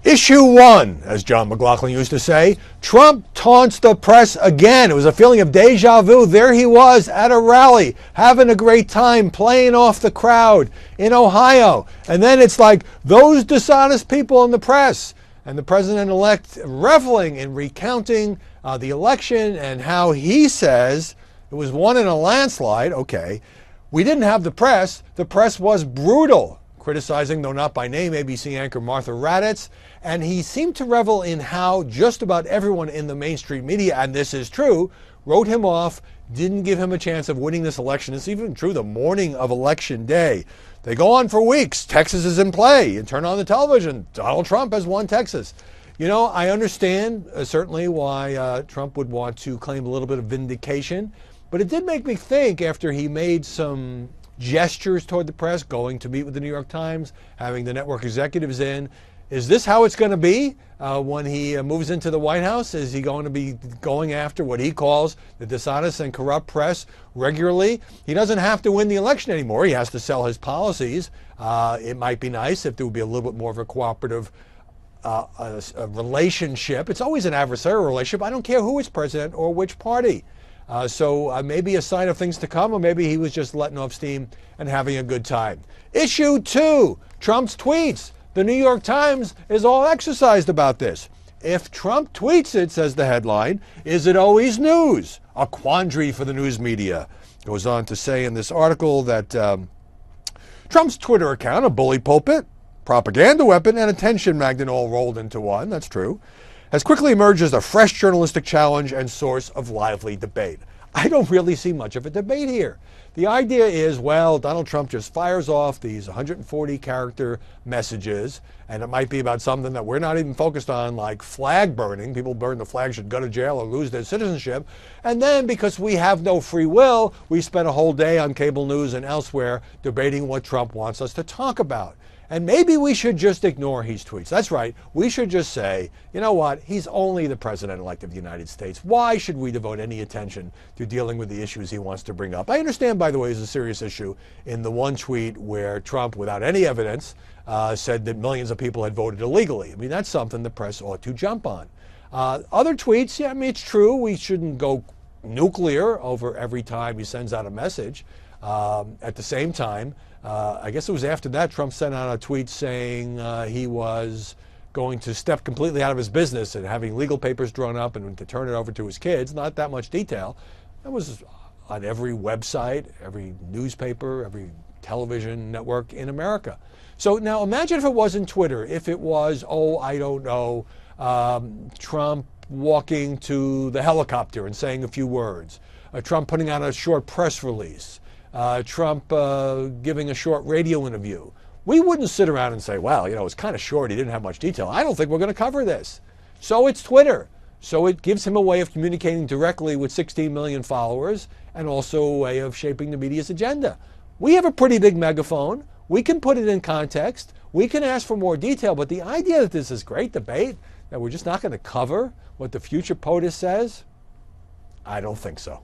Issue one, as John McLaughlin used to say, Trump taunts the press again. It was a feeling of deja vu. There he was at a rally, having a great time, playing off the crowd in Ohio. And then it's like those dishonest people in the press and the president-elect reveling in recounting the election and how he says it was won in a landslide. Okay, we didn't have the press. The press was brutal, criticizing, though not by name, ABC anchor Martha Raddatz. And he seemed to revel in how just about everyone in the mainstream media, and this is true, wrote him off, didn't give him a chance of winning this election. It's even true the morning of Election Day. They go on for weeks. Texas is in play. You turn on the television, Donald Trump has won Texas. You know, I understand certainly why Trump would want to claim a little bit of vindication, but it did make me think after he made some gestures toward the press, going to meet with the New York Times, having the network executives in. Is this how it's going to be when he moves into the White House? Is he going to be going after what he calls the dishonest and corrupt press regularly? He doesn't have to win the election anymore. He has to sell his policies. It might be nice if there would be a little bit more of a cooperative a relationship. It's always an adversarial relationship. I don't care who is president or which party. So maybe a sign of things to come, or maybe he was just letting off steam and having a good time. Issue two, Trump's tweets. The New York Times is all exercised about this. If Trump tweets it, says the headline, is it always news? A quandary for the news media. Goes on to say in this article that Trump's Twitter account, a bully pulpit, propaganda weapon, and attention magnet all rolled into one, that's true, has quickly emerged as a fresh journalistic challenge and source of lively debate. I don't really see much of a debate here. The idea is, well, Donald Trump just fires off these 140-character messages, and it might be about something that we're not even focused on, like flag burning. People burn the flag should go to jail or lose their citizenship. And then, because we have no free will, we spend a whole day on cable news and elsewhere debating what Trump wants us to talk about. And maybe we should just ignore his tweets. That's right. We should just say, you know what? He's only the president-elect of the United States. Why should we devote any attention to dealing with the issues he wants to bring up? I understand, by the way, it's a serious issue in the one tweet where Trump, without any evidence, said that millions of people had voted illegally. I mean, that's something the press ought to jump on. Other tweets, yeah, I mean, it's true. We shouldn't go nuclear over every time he sends out a message. At the same time, I guess it was after that Trump sent out a tweet saying he was going to step completely out of his business and having legal papers drawn up and to turn it over to his kids. Not that much detail. That was on every website, every newspaper, every television network in America. So now imagine if it wasn't Twitter, if it was, oh, I don't know, Trump walking to the helicopter and saying a few words, Trump putting out a short press release, Trump giving a short radio interview. We wouldn't sit around and say, well, you know, it's kind of short. He didn't have much detail. I don't think we're going to cover this. So it's Twitter. So it gives him a way of communicating directly with 16 million followers and also a way of shaping the media's agenda. We have a pretty big megaphone. We can put it in context. We can ask for more detail. But the idea that this is great debate, that we're just not going to cover what the future POTUS says, I don't think so.